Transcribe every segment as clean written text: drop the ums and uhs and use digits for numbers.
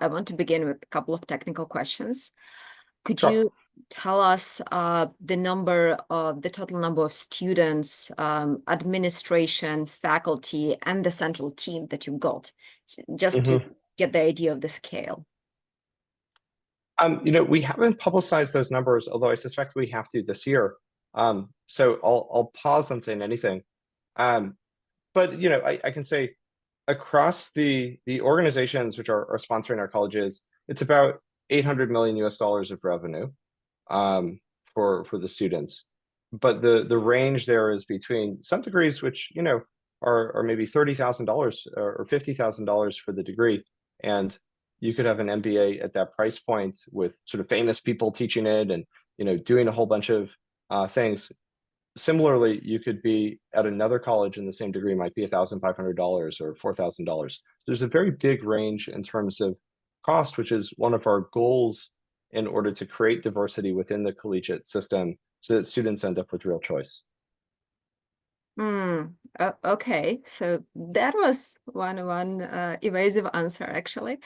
I want to begin with a couple of technical questions. Could Sure. you tell us the total number of students, administration, faculty, and the central team that you've got, just to hmm get the idea of the scale? We haven't publicized those numbers, although I suspect we have to this year. So I'll pause on saying anything. Um, but I can say across the organizations which are sponsoring our colleges, it's about 800 million US dollars of revenue for the students. But the range there is between some degrees which are maybe $30,000 or $50,000 for the degree, and you could have an MBA at that price point with sort of famous people teaching it and doing a whole bunch of things. Similarly, you could be at another college and the same degree might be $1,500 or $4,000. There's a very big range in terms of cost, which is one of our goals in order to create diversity within the collegiate system so that students end up with real choice. Okay, so that was one evasive answer, actually.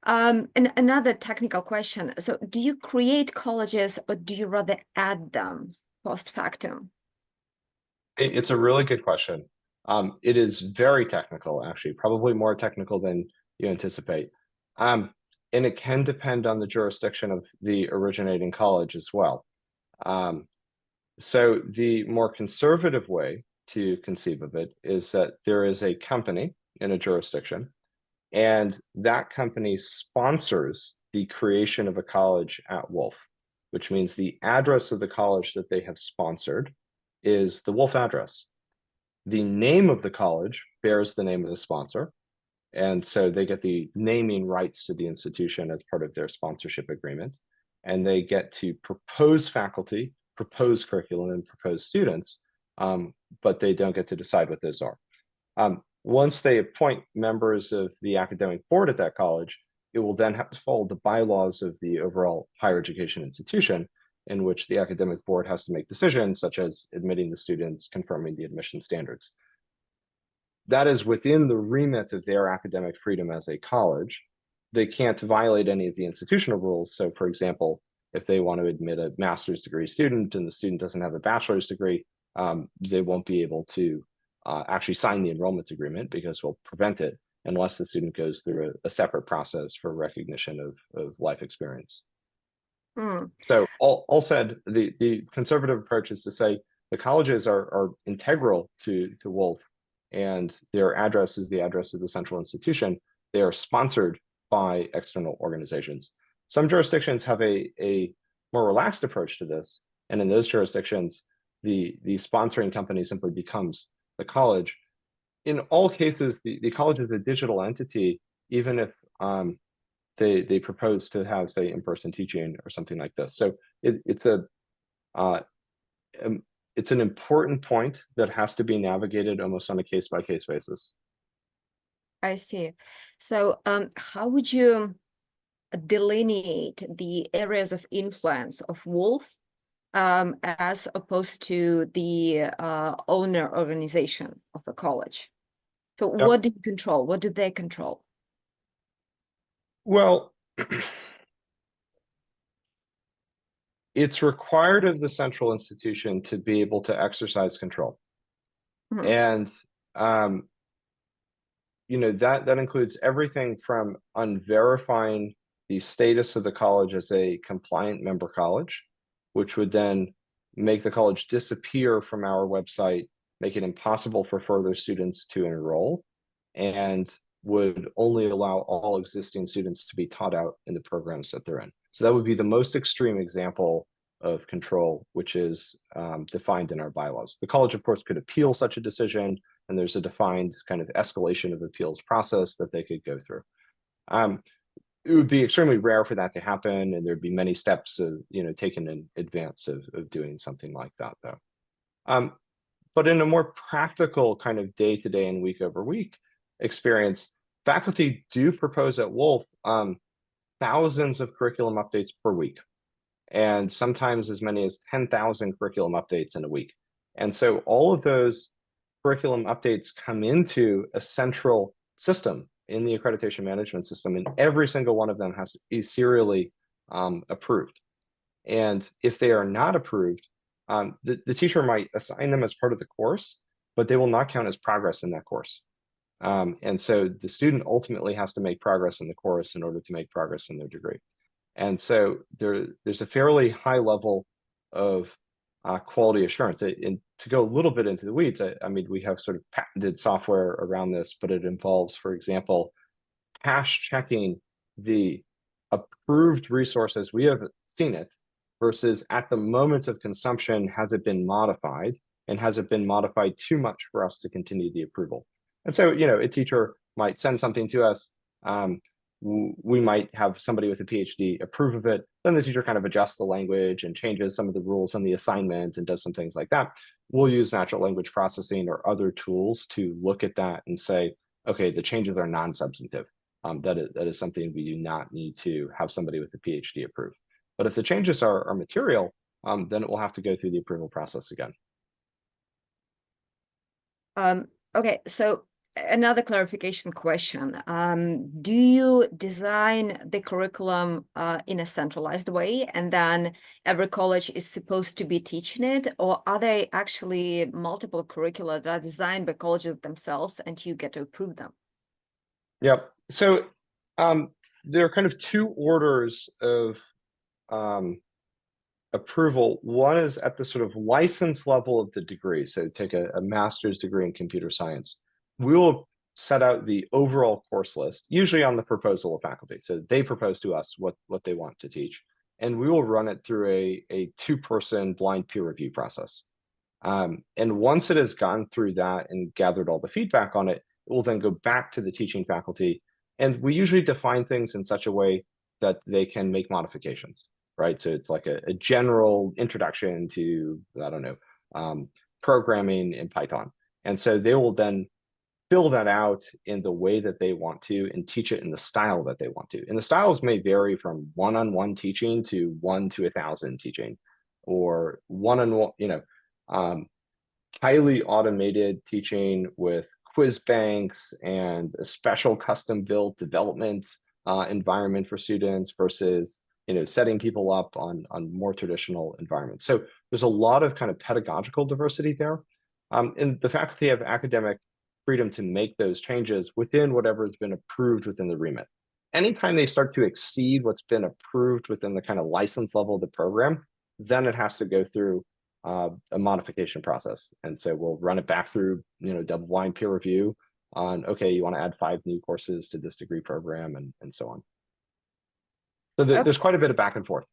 And another technical question. So do you create colleges or do you rather add them post factum? It's a really good question. It is very technical, actually, probably more technical than you anticipate. And it can depend on the jurisdiction of the originating college as well. So the more conservative way to conceive of it is that there is a company in a jurisdiction, and that company sponsors the creation of a college at Woolf, which means the address of the college that they have sponsored is the Woolf address. The name of the college bears the name of the sponsor, and so they get the naming rights to the institution as part of their sponsorship agreement, and they get to propose faculty, propose curriculum, and propose students, but they don't get to decide what those are. Once they appoint members of the academic board at that college, it will then have to follow the bylaws of the overall higher education institution, in which the academic board has to make decisions such as admitting the students, confirming the admission standards. That is within the remit of their academic freedom as a college. They can't violate any of the institutional rules. So, for example, if they want to admit a master's degree student and the student doesn't have a bachelor's degree, they won't be able to actually sign the enrollment agreement because we'll prevent it unless the student goes through a separate process for recognition of life experience. So all said, the conservative approach is to say the colleges are integral to Woolf, and their address is the address of the central institution. They are sponsored by external organizations. Some jurisdictions have a more relaxed approach to this, and in those jurisdictions, the sponsoring company simply becomes the college. In all cases, the college is a digital entity, even if they propose to have, say, in-person teaching or something like this. So it's an important point that has to be navigated almost on a case-by-case basis. I see. So how would you delineate the areas of influence of Woolf as opposed to the owner organization of the college? So what Yep. do you control? What do they control? Well, it's required of the central institution to be able to exercise control. And that includes everything from unverifying the status of the college as a compliant member college, which would then make the college disappear from our website, make it impossible for further students to enroll, and would only allow all existing students to be taught out in the programs that they're in. So that would be the most extreme example of control, which is defined in our bylaws. The college, of course, could appeal such a decision, and there's a defined kind of escalation of appeals process that they could go through. It would be extremely rare for that to happen, and there'd be many steps taken in advance of doing something like that, though. But in a more practical kind of day-to-day and week-over-week experience, faculty do propose at Woolf thousands of curriculum updates per week, and sometimes as many as 10,000 curriculum updates in a week. And so all of those curriculum updates come into a central system in the accreditation management system, and every single one of them has to be serially approved. And if they are not approved, the teacher might assign them as part of the course, but they will not count as progress in that course. And so the student ultimately has to make progress in the course in order to make progress in their degree. And so there's a fairly high level of quality assurance. And to go a little bit into the weeds, I mean, we have sort of patented software around this, but it involves, for example, hash checking the approved resource as we have seen it versus at the moment of consumption, has it been modified, and has it been modified too much for us to continue the approval? And so, a teacher might send something to us. We might have somebody with a PhD approve of it. Then the teacher kind of adjusts the language and changes some of the rules on the assignment and does some things like that. We'll use natural language processing or other tools to look at that and say, okay, the changes are non-substantive. That is something we do not need to have somebody with a PhD approve. But if the changes are material, then it will have to go through the approval process again. Okay, so another clarification question. Do you design the curriculum in a centralized way, and then every college is supposed to be teaching it, or are they actually multiple curricula that are designed by colleges themselves and you get to approve them? Yep. So there are kind of two orders of approval. One is at the sort of license level of the degree. So take a master's degree in computer science. We will set out the overall course list, usually on the proposal of faculty. So they propose to us what they want to teach, and we will run it through a two-person blind peer review process. And once it has gone through that and gathered all the feedback on it, it will then go back to the teaching faculty. And we usually define things in such a way that they can make modifications, right? So it's like a general introduction to, I don't know, programming in Python. And so they will then fill that out in the way that they want to and teach it in the style that they want to. And the styles may vary from one-on-one teaching to 1 to 1,000 teaching, or one-on-one, highly automated teaching with quiz banks and a special custom-built development environment for students versus setting people up on more traditional environments. So there's a lot of kind of pedagogical diversity there. And the faculty have academic freedom to make those changes within whatever has been approved within the remit. Anytime they start to exceed what's been approved within the kind of license level of the program, then it has to go through a modification process. And so we'll run it back through, double blind peer review on, okay, you want to add 5 new courses to this degree program and so on. So there's quite a bit of back and forth.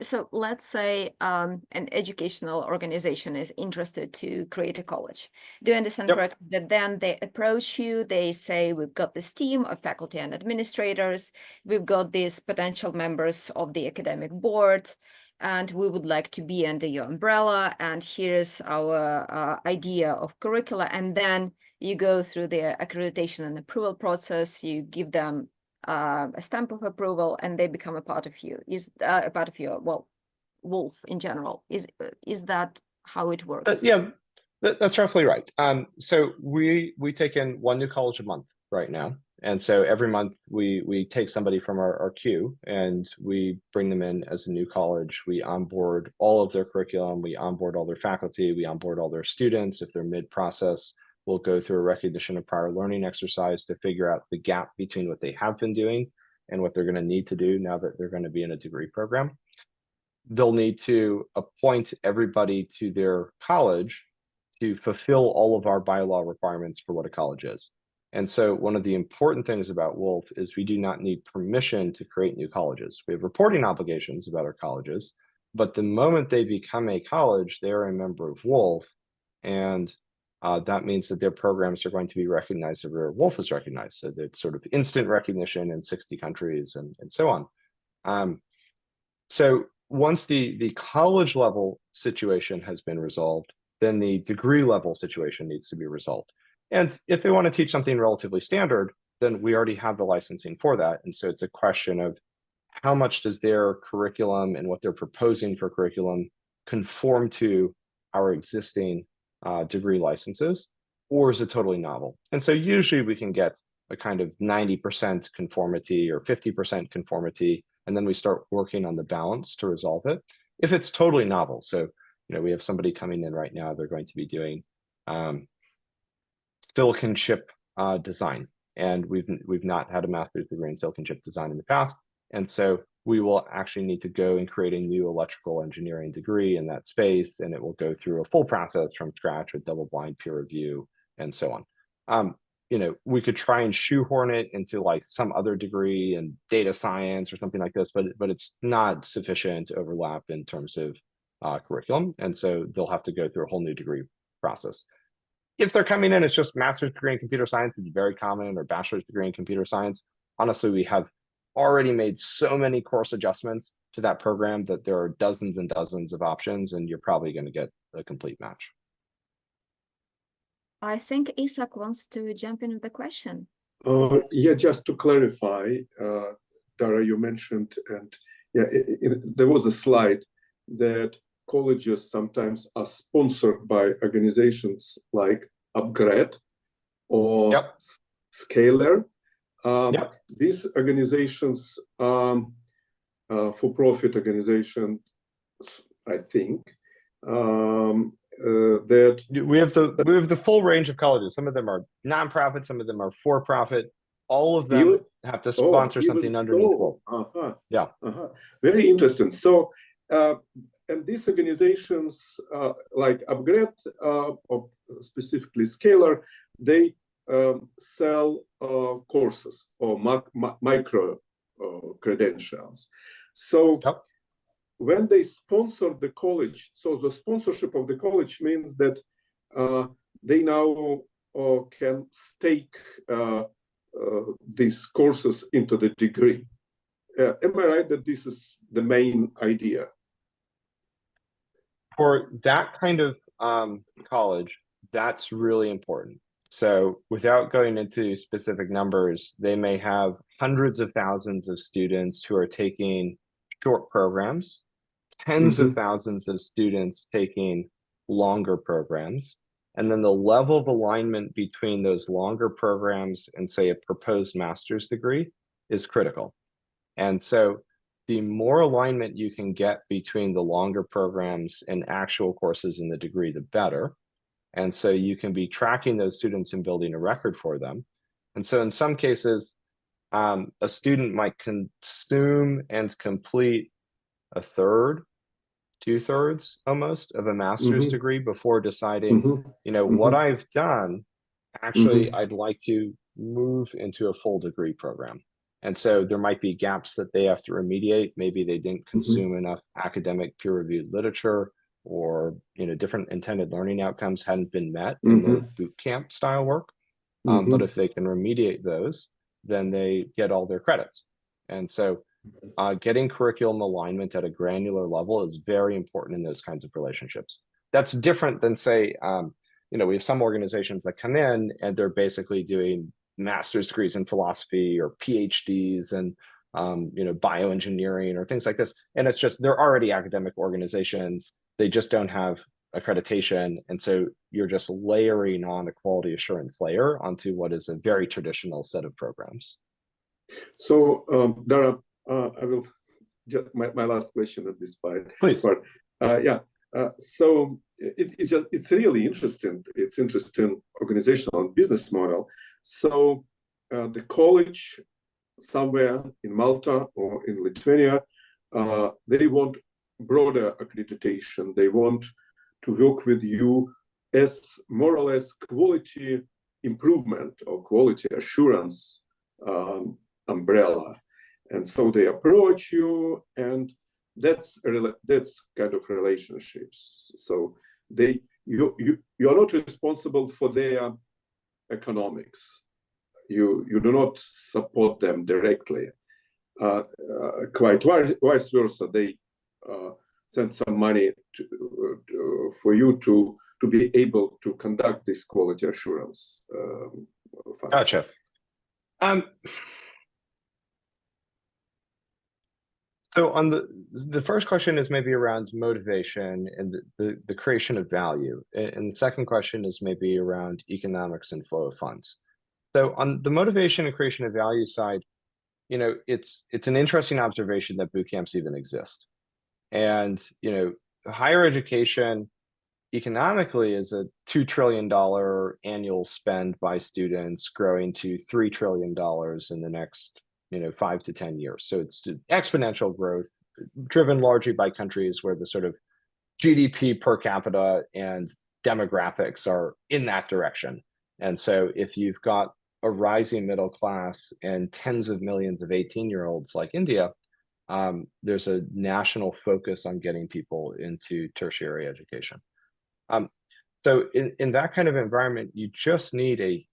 So let's say an educational organization is interested to create a college. Do you understand correctly that then they approach you, they say, we've got this team of faculty and administrators, we've got these potential members of the academic board, and we would like to be under your umbrella, and here's our idea of curricula, and then you go through the accreditation and approval process, you give them a stamp of approval, and they become a part of you. Is a part of your, well, Woolf in general. Is that how it works? Yeah, that's roughly right. So we take in 1 new college a month right now, and so every month we take somebody from our queue and we bring them in as a new college. We onboard all of their curriculum, we onboard all their faculty, we onboard all their students. If they're mid-process, we'll go through a recognition of prior learning exercise to figure out the gap between what they have been doing and what they're going to need to do now that they're going to be in a degree program. They'll need to appoint everybody to their college to fulfill all of our bylaw requirements for what a college is. And so one of the important things about Woolf is we do not need permission to create new colleges. We have reporting obligations about our colleges, but the moment they become a college, they're a member of Woolf, and that means that their programs are going to be recognized everywhere Woolf is recognized. So that's sort of instant recognition in 60 countries and so on. So once the college level situation has been resolved, then the degree level situation needs to be resolved. And if they want to teach something relatively standard, then we already have the licensing for that. And so it's a question of how much does their curriculum and what they're proposing for curriculum conform to our existing degree licenses, or is it totally novel? And so usually we can get a kind of 90% conformity or 50% conformity, and then we start working on the balance to resolve it. If it's totally novel, so we have somebody coming in right now, they're going to be doing silicon chip design, and we've not had a master's degree in silicon chip design in the past, and so we will actually need to go and create a new electrical engineering degree in that space, and it will go through a full process from scratch with double-blind peer review and so on. We could try and shoehorn it into like some other degree in data science or something like this, but it's not sufficient overlap in terms of curriculum, and so they'll have to go through a whole new degree process. If they're coming in, it's just master's degree in computer science, it's very common, or bachelor's degree in computer science. Honestly, we have already made so many course adjustments to that program that there are dozens and dozens of options, and you're probably going to get a complete match. I think Isak wants to jump in with the question. Yeah, just to clarify, Dara, you mentioned, and yeah, there was a slide that colleges sometimes are sponsored by organizations like Upgrade or Scalar. These organizations, for-profit organizations, I think, that we have the full range of colleges. Some of them are nonprofit, some of them are for-profit. All of them have to sponsor something underneath. Very interesting. So, and these organizations like Upgrade or specifically Scalar, they sell courses or micro credentials. So when they sponsor the college, so the sponsorship of the college means that they now can stake these courses into the degree. Am I right that this is the main idea? For that kind of college, that's really important. So without going into specific numbers, they may have hundreds of thousands of students who are taking short programs, tens of thousands of students taking longer programs, and then the level of alignment between those longer programs and, say, a proposed master's degree is critical. And so the more alignment you can get between the longer programs and actual courses in the degree, the better. And so you can be tracking those students and building a record for them. And so in some cases, a student might consume and complete a third, 2/3 almost of a master's degree before deciding, what I've done, actually, I'd like to move into a full degree program. And so there might be gaps that they have to remediate. Maybe they didn't consume enough academic peer-reviewed literature, or different intended learning outcomes hadn't been met in their boot camp style work. But if they can remediate those, then they get all their credits. And so getting curriculum alignment at a granular level is very important in those kinds of relationships. That's different than, say, we have some organizations that come in and they're basically doing master's degrees in philosophy or PhDs and bioengineering or things like this. And it's just, they're already academic organizations. They just don't have accreditation. And so you're just layering on a quality assurance layer onto what is a very traditional set of programs. So, Dara, I will just my last question at this point. Please. So it's really interesting. It's interesting organizational and business model. So the college somewhere in Malta or in Lithuania, they want broader accreditation. They want to work with you as more or less quality improvement or quality assurance umbrella. And so they approach you, and that's kind of relationships. So you are not responsible for their economics. You do not support them directly. Quite vice versa, they send some money for you to be able to conduct this quality assurance. Gotcha. So on the first question is maybe around motivation and the creation of value. And the second question is maybe around economics and flow of funds. So on the motivation and creation of value side, it's an interesting observation that boot camps even exist. And, higher education economically is a $2 trillion annual spend by students growing to $3 trillion in the next, 5 to 10 years. So it's exponential growth driven largely by countries where the sort of GDP per capita and demographics are in that direction. And so if you've got a rising middle class and tens of millions of 18-year-olds like India, there's a national focus on getting people into tertiary education. So in that kind of environment, you just need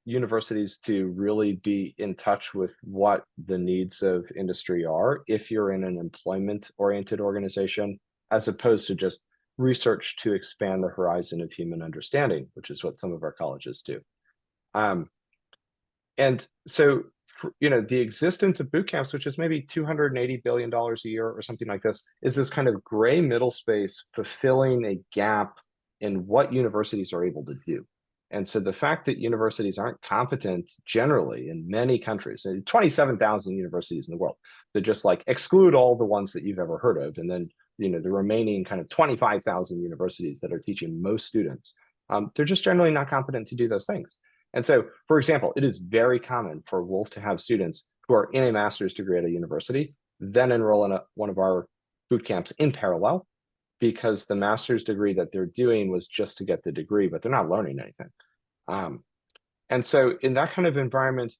universities to really be in touch with what the needs of industry are if you're in an employment-oriented organization, as opposed to just research to expand the horizon of human understanding, which is what some of our colleges do. And so, the existence of boot camps, which is maybe $280 billion a year or something like this, is this kind of gray middle space fulfilling a gap in what universities are able to do. And so the fact that universities aren't competent generally in many countries, 27,000 universities in the world, to just like exclude all the ones that you've ever heard of, and then the remaining kind of 25,000 universities that are teaching most students, they're just generally not competent to do those things. And so, for example, it is very common for Woolf to have students who are in a master's degree at a university, then enroll in one of our boot camps in parallel, because the master's degree that they're doing was just to get the degree, but they're not learning anything. And so in that kind of environment,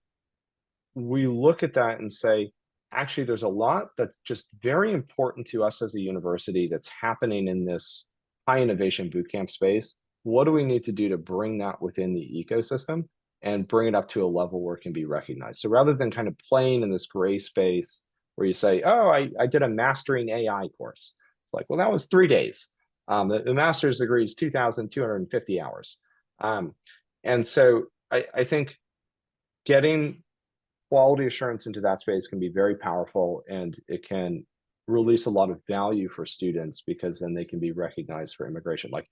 we look at that and say, actually, there's a lot that's just very important to us as a university that's happening in this high innovation bootcamp space. What do we need to do to bring that within the ecosystem and bring it up to a level where it can be recognized? So rather than kind of playing in this gray space where you say, oh, I did a mastering AI course. Like, well, that was 3 days. The master's degree is 2,250 hours. And so I think getting quality assurance into that space can be very powerful, and it can release a lot of value for students because then they can be recognized for immigration. Like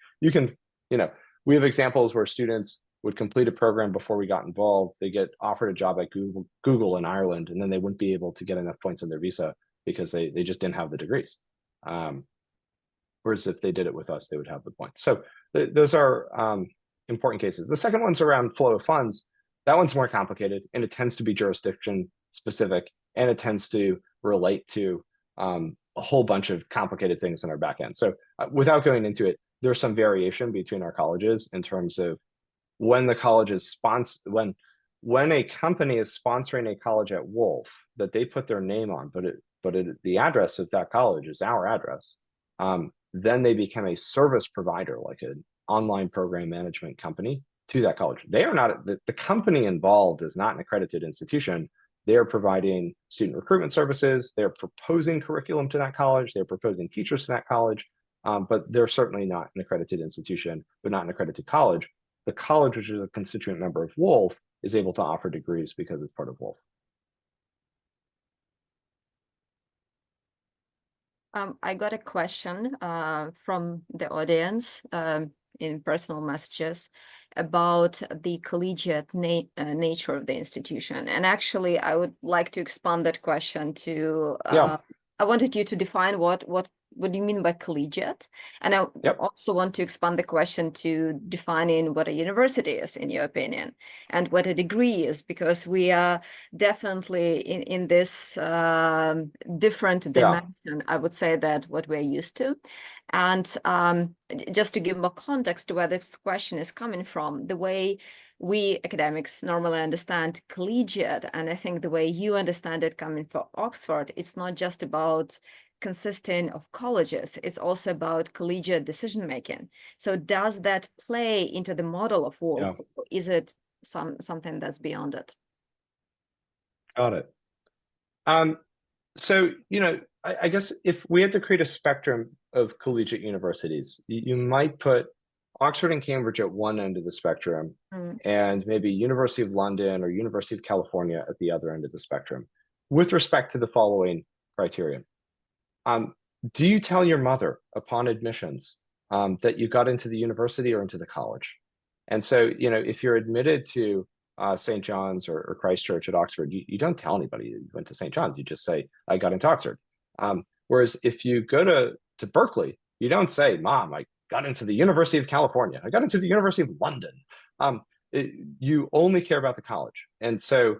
we have examples where students would complete a program before we got involved. They get offered a job at Google in Ireland, and then they wouldn't be able to get enough points on their visa because they just didn't have the degrees. Whereas if they did it with us, they would have the points. So those are important cases. The second one's around flow of funds. That one's more complicated, and it tends to be jurisdiction specific, and it tends to relate to a whole bunch of complicated things in our back end. So without going into it, there's some variation between our colleges in terms of when the college is when a company is sponsoring a college at Woolf that they put their name on, but the address of that college is our address. Then they become a service provider, like an online program management company to that college. They are not, the company involved is not an accredited institution. They're providing student recruitment services. They're proposing curriculum to that college. They're proposing teachers to that college, but they're certainly not an accredited institution. They're not an accredited college. The college, which is a constituent member of Woolf, is able to offer degrees because it's part of Woolf. I got a question from the audience in personal messages about the collegiate nature of the institution. And actually, I would like to expand that question to, I wanted you to define what do you mean by collegiate? And I also want to expand the question to defining what a university is, in your opinion, and what a degree is, because we are definitely in this different dimension, I would say, that what we're used to. And just to give more context to where this question is coming from, the way we academics normally understand collegiate, and I think the way you understand it coming from Oxford, it's not just about consisting of colleges, it's also about collegiate decision-making. So does that play into the model of Woolf? Or is it something that's beyond it? Got it. So, I guess if we had to create a spectrum of collegiate universities, you might put Oxford and Cambridge at one end of the spectrum, and maybe University of London or University of California at the other end of the spectrum, with respect to the following criterion. Do you tell your mother upon admissions that you got into the university or into the college? And so, if you're admitted to St. John's or Christ Church at Oxford, you don't tell anybody you went to St. John's. You just say, I got into Oxford. Whereas if you go to Berkeley, you don't say, Mom, I got into the University of California. I got into the University of London. You only care about the college. And so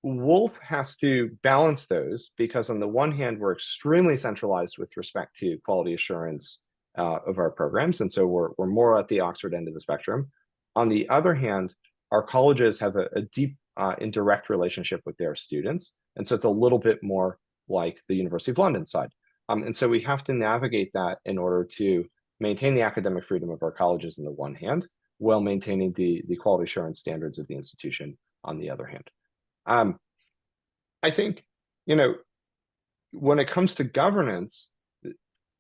Woolf has to balance those because on the one hand, we're extremely centralized with respect to quality assurance of our programs. And so we're more at the Oxford end of the spectrum. On the other hand, our colleges have a deep and direct relationship with their students. And so it's a little bit more like the University of London side. And so we have to navigate that in order to maintain the academic freedom of our colleges on the one hand, while maintaining the quality assurance standards of the institution on the other hand. I think, when it comes to governance,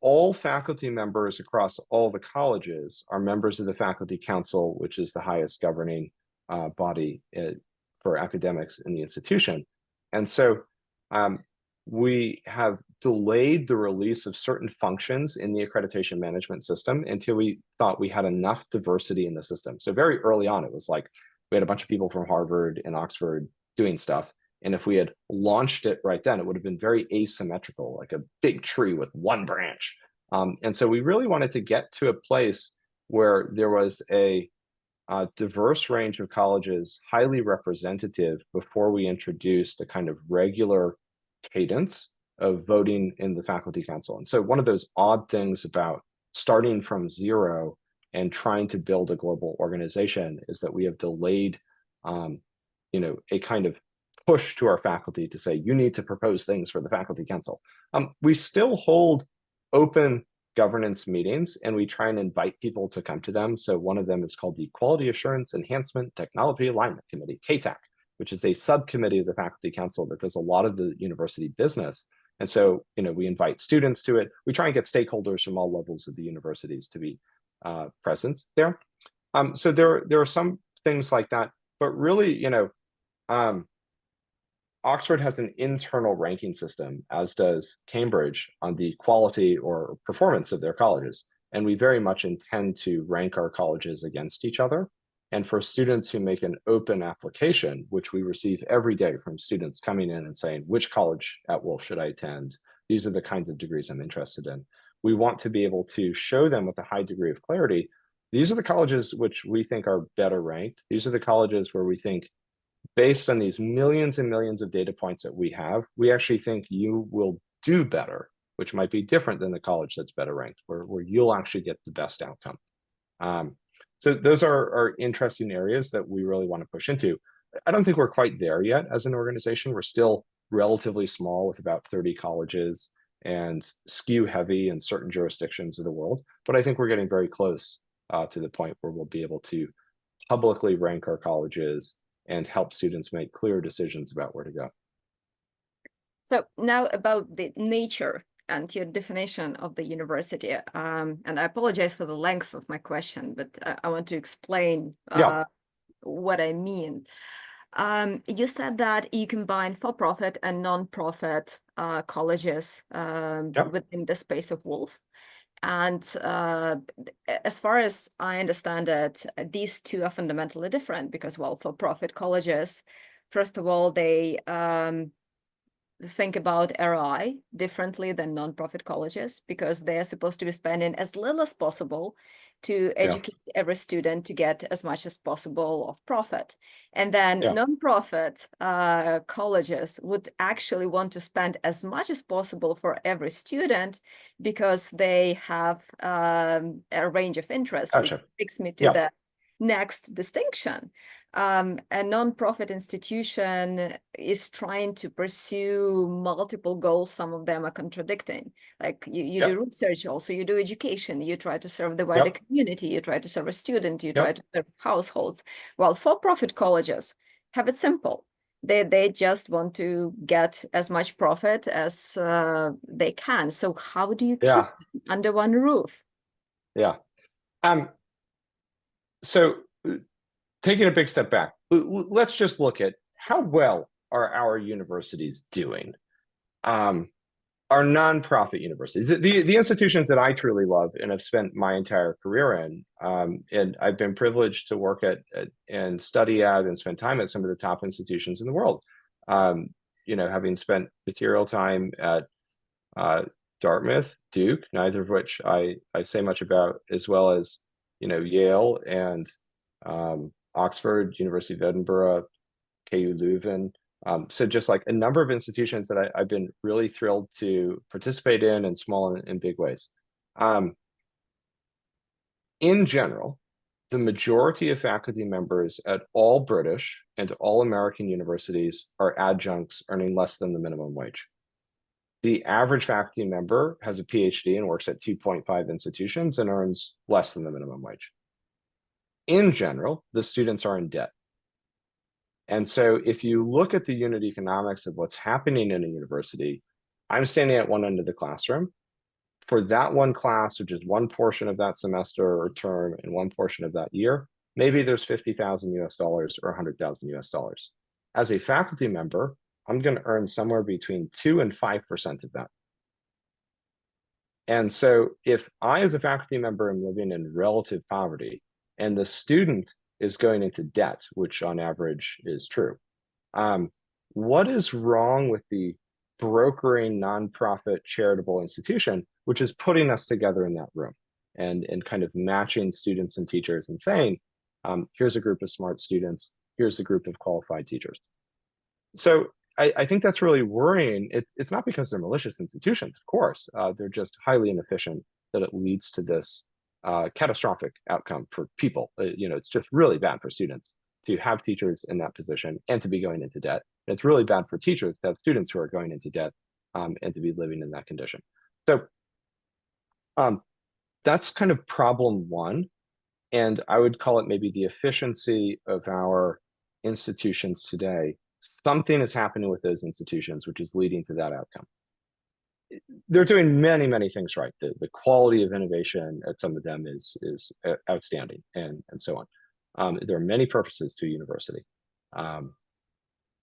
all faculty members across all the colleges are members of the faculty council, which is the highest governing body for academics in the institution. And so we have delayed the release of certain functions in the accreditation management system until we thought we had enough diversity in the system. So very early on, it was like we had a bunch of people from Harvard and Oxford doing stuff. And if we had launched it right then, it would have been very asymmetrical, like a big tree with one branch. And so we really wanted to get to a place where there was a diverse range of colleges, highly representative, before we introduced a kind of regular cadence of voting in the faculty council. And so one of those odd things about starting from zero and trying to build a global organization is that we have delayed, a kind of push to our faculty to say, you need to propose things for the faculty council. We still hold open governance meetings and we try and invite people to come to them. So one of them is called the Quality Assurance Enhancement Technology Alignment Committee, KTAC, which is a subcommittee of the faculty council that does a lot of the university business. And so, we invite students to it. We try and get stakeholders from all levels of the universities to be present there. So there are some things like that, but really, Oxford has an internal ranking system, as does Cambridge, on the quality or performance of their colleges. And we very much intend to rank our colleges against each other. And for students who make an open application, which we receive every day from students coming in and saying, which college at Woolf should I attend? These are the kinds of degrees I'm interested in. We want to be able to show them with a high degree of clarity, these are the colleges which we think are better ranked. These are the colleges where we think, based on these millions and millions of data points that we have, we actually think you will do better, which might be different than the college that's better ranked, where you'll actually get the best outcome. So those are interesting areas that we really want to push into. I don't think we're quite there yet as an organization. We're still relatively small with about 30 colleges and skew heavy in certain jurisdictions of the world. But I think we're getting very close to the point where we'll be able to publicly rank our colleges and help students make clear decisions about where to go. So now about the nature and your definition of the university. And I apologize for the length of my question, but I want to explain what I mean. You said that you combine for-profit and non-profit colleges within the space of Woolf. And as far as I understand it, these two are fundamentally different because, well, for-profit colleges, first of all, they think about ROI differently than non-profit colleges because they are supposed to be spending as little as possible to educate every student to get as much as possible of profit. And then non-profit colleges would actually want to spend as much as possible for every student because they have a range of interests, which takes me to the next distinction. A non-profit institution is trying to pursue multiple goals. Some of them are contradicting. Like you do research, also you do education, you try to serve the wider community, you try to serve a student, you try to serve households. While for-profit colleges have it simple. They just want to get as much profit as they can. So how do you keep them under one roof? So taking a big step back, let's just look at how well are our universities doing. are nonprofit universities, the institutions that I truly love and have spent my entire career in. And I've been privileged to work at and study at and spend time at some of the top institutions in the world. Having spent material time at Dartmouth, Duke, neither of which I say much about, as well as Yale and Oxford, University of Edinburgh, KU Leuven. So just like a number of institutions that I've been really thrilled to participate in small and big ways. In general, the majority of faculty members at all British and all American universities are adjuncts earning less than the minimum wage. The average faculty member has a PhD and works at 2.5 institutions and earns less than the minimum wage. In general, the students are in debt. And so if you look at the unit economics of what's happening in a university, I'm standing at one end of the classroom. For that one class, which is one portion of that semester or term and one portion of that year, maybe there's 50,000 US dollars or 100,000 US dollars. As a faculty member, I'm going to earn somewhere between 2 and 5% of that. And so if I, as a faculty member, am living in relative poverty and the student is going into debt, which on average is true, what is wrong with the brokering nonprofit charitable institution, which is putting us together in that room and kind of matching students and teachers and saying, here's a group of smart students, here's a group of qualified teachers. So I think that's really worrying. It's not because they're malicious institutions, of course. They're just highly inefficient, that it leads to this catastrophic outcome for people. It's just really bad for students to have teachers in that position and to be going into debt. And it's really bad for teachers to have students who are going into debt and to be living in that condition. So that's kind of problem one. And I would call it maybe the efficiency of our institutions today. Something is happening with those institutions, which is leading to that outcome. They're doing many, many things right. The quality of innovation at some of them is outstanding and so on. There are many purposes to a university,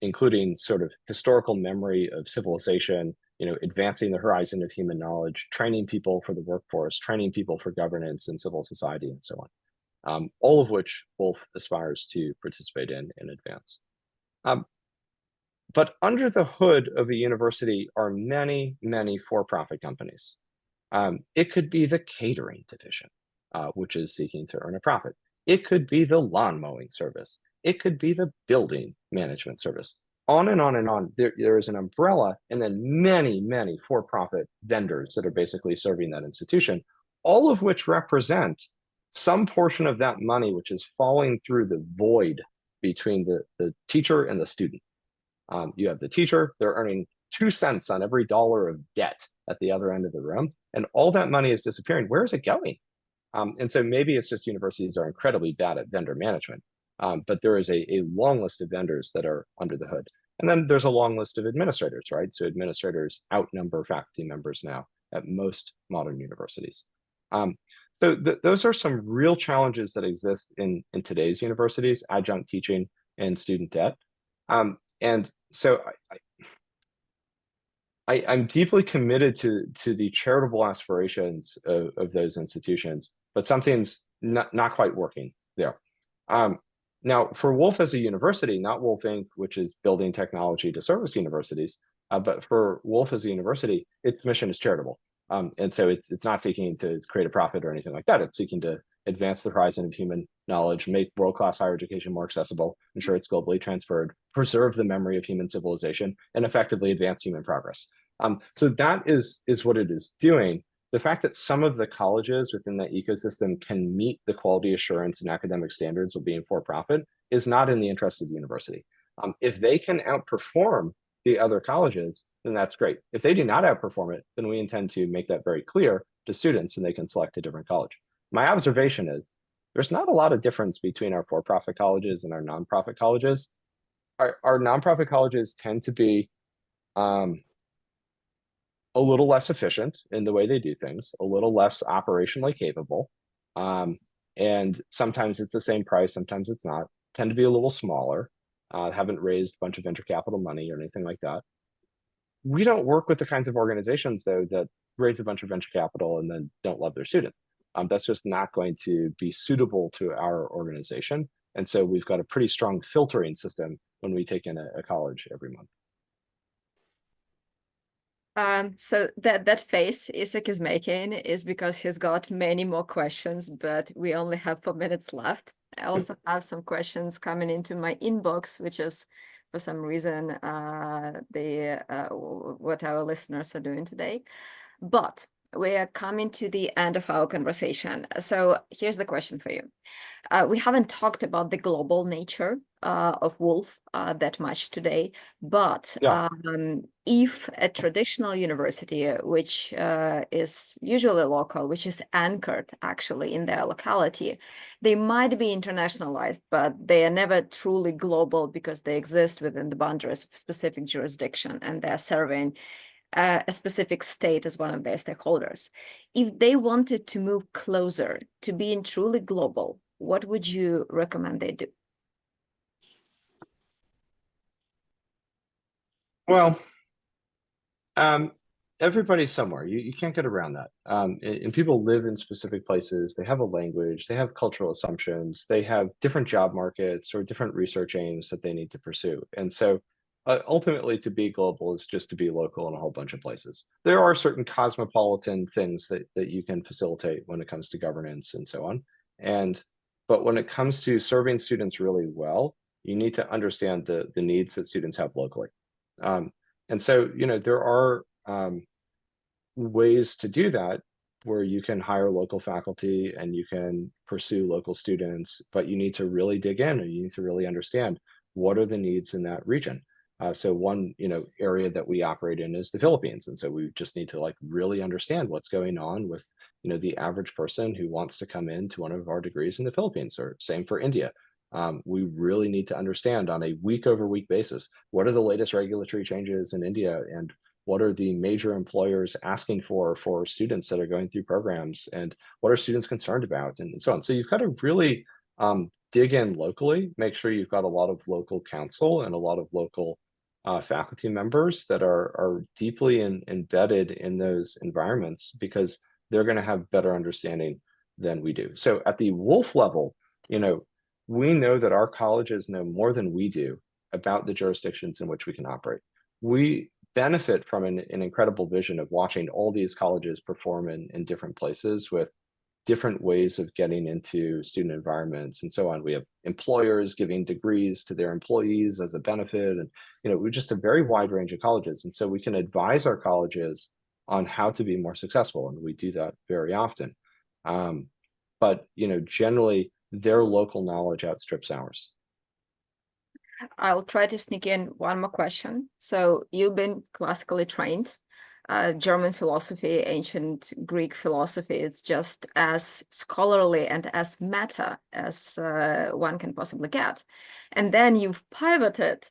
including sort of historical memory of civilization, advancing the horizon of human knowledge, training people for the workforce, training people for governance and civil society, and so on. All of which Woolf aspires to participate in advance. But under the hood of a university are many, many for-profit companies. It could be the catering division, which is seeking to earn a profit. It could be the lawn mowing service. It could be the building management service. On and on and on. There is an umbrella and then many, many for-profit vendors that are basically serving that institution, all of which represent some portion of that money which is falling through the void between the teacher and the student. You have the teacher, they're earning 2 cents on every dollar of debt at the other end of the room, and all that money is disappearing. Where is it going? And so maybe it's just universities are incredibly bad at vendor management, but there is a long list of vendors that are under the hood. And then there's a long list of administrators, right? So administrators outnumber faculty members now at most modern universities. So those are some real challenges that exist in today's universities, adjunct teaching and student debt. And so I'm deeply committed to the charitable aspirations of those institutions, but something's not quite working there. Now, for Woolf as a university, not Woolf Inc., which is building technology to service universities, but for Woolf as a university, its mission is charitable. And so it's not seeking to create a profit or anything like that. It's seeking to advance the horizon of human knowledge, make world-class higher education more accessible, ensure it's globally transferred, preserve the memory of human civilization, and effectively advance human progress. So that is what it is doing. The fact that some of the colleges within that ecosystem can meet the quality assurance and academic standards of being for-profit is not in the interest of the university. If they can outperform the other colleges, then that's great. If they do not outperform it, then we intend to make that very clear to students and they can select a different college. My observation is there's not a lot of difference between our for-profit colleges and our nonprofit colleges. Our nonprofit colleges tend to be a little less efficient in the way they do things, a little less operationally capable. And sometimes it's the same price, sometimes it's not, tend to be a little smaller, haven't raised a bunch of venture capital money or anything like that. We don't work with the kinds of organizations, though, that raise a bunch of venture capital and then don't love their students. That's just not going to be suitable to our organization. And so we've got a pretty strong filtering system when we take in a college every month. So that face Isak is making is because he's got many more questions, but we only have 4 minutes left. I also have some questions coming into my inbox, which is for some reason what our listeners are doing today. But we are coming to the end of our conversation. So here's the question for you. We haven't talked about the global nature of Woolf that much today, but Yeah. If a traditional university, which is usually local, which is anchored actually in their locality, they might be internationalized, but they are never truly global because they exist within the boundaries of a specific jurisdiction and they're serving a specific state as one of their stakeholders. If they wanted to move closer to being truly global, what would you recommend they do? Well, everybody's somewhere. You can't get around that. And people live in specific places. They have a language. They have cultural assumptions. They have different job markets or different research aims that they need to pursue. And so ultimately, to be global is just to be local in a whole bunch of places. There are certain cosmopolitan things that you can facilitate when it comes to governance and so on. But when it comes to serving students really well, you need to understand the needs that students have locally. And so, there are ways to do that where you can hire local faculty and you can pursue local students, but you need to really dig in and you need to really understand what are the needs in that region. So one, area that we operate in is the Philippines. And so we just need to really understand what's going on with, the average person who wants to come into one of our degrees in the Philippines, or same for India. We really need to understand on a week over week basis, what are the latest regulatory changes in India and what are the major employers asking for students that are going through programs and what are students concerned about and so on. So you've got to really dig in locally, make sure you've got a lot of local counsel and a lot of local faculty members that are deeply embedded in those environments because they're going to have better understanding than we do. So at the Woolf level, we know that our colleges know more than we do about the jurisdictions in which we can operate. We benefit from an incredible vision of watching all these colleges perform in different places with different ways of getting into student environments and so on. We have employers giving degrees to their employees as a benefit. And, we're just a very wide range of colleges. And so we can advise our colleges on how to be more successful. And we do that very often. But, generally, their local knowledge outstrips ours. I'll try to sneak in one more question. So you've been classically trained. German philosophy, ancient Greek philosophy, it's just as scholarly and as meta as one can possibly get. And then you've pivoted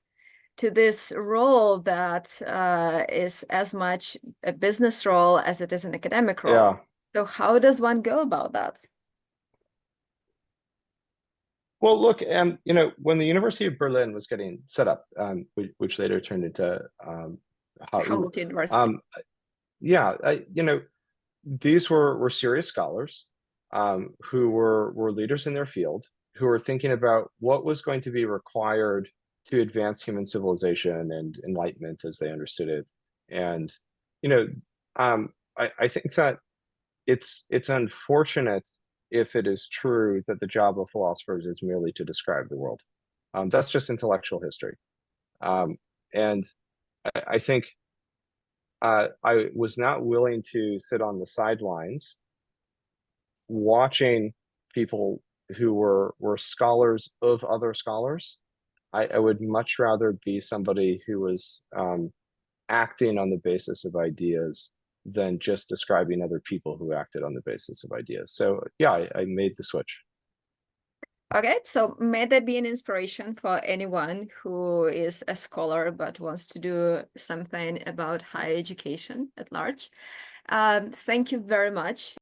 to this role that is as much a business role as it is an academic role. Yeah. So how does one go about that? Well, look, when the University of Berlin was getting set up, which later turned into HU, University. these were serious scholars who were leaders in their field, who were thinking about what was going to be required to advance human civilization and enlightenment as they understood it. And I think that it's unfortunate if it is true that the job of philosophers is merely to describe the world. That's just intellectual history. And I think I was not willing to sit on the sidelines watching people who were scholars of other scholars. I would much rather be somebody who was acting on the basis of ideas than just describing other people who acted on the basis of ideas. So yeah, I made the switch. Okay, so may that be an inspiration for anyone who is a scholar but wants to do something about higher education at large. Thank you very much.